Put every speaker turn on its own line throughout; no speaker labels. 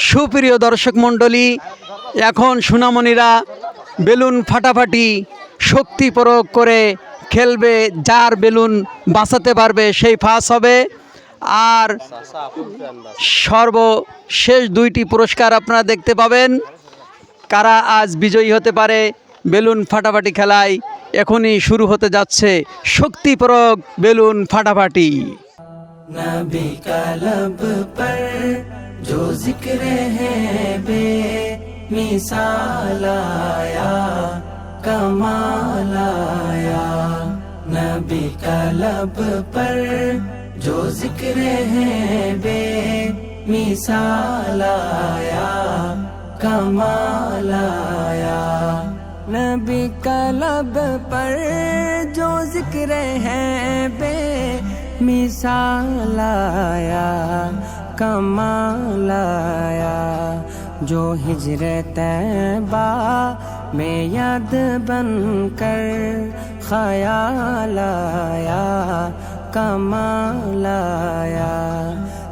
সুপ্রিয় দর্শক মণ্ডলী, এখন সোনামণিরা বেলুন ফাটাফাটি শক্তি প্রয়োগ করে খেলবে। যার বেলুন বাঁচাতে পারবে সেই ফার্স্ট হবে। আর সর্বশেষ দুইটি পুরস্কার আপনারা দেখতে পাবেন। কারা আজ বিজয়ী হতে পারে বেলুন ফাটাফাটি খেলায় এখনই শুরু হতে যাচ্ছে শক্তি প্রয়োগ বেলুন ফাটাফাটি।
नबी का लब पर जो जिक्र है बे मिसाल आया कमाल आया। नबी का लब पर जो जिक्र है बे मिसाल आया कमाल आया। नबी का लब पर जो जिक्र है बे मिसाल आया कमाल आया। जो हिजरत तैबा में याद बनकर ख्याल आया कमाल आया।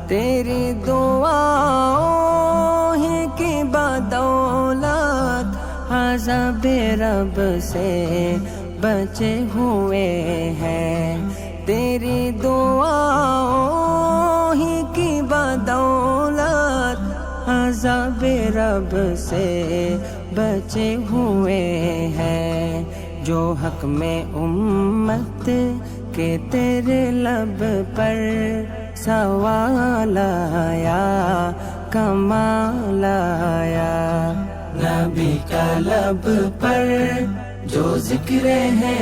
तेरी दुआओं ही की बदौलत अज़ाब रब से बचे हुए हैं। तेरी दुआओं ही की बदौलत अज़ाब रब से बचे हुए हैं। जो हक में उम्मत के तेरे लब पर सवाल आया कमाल आया। नबी का लब पर जो जिक्र है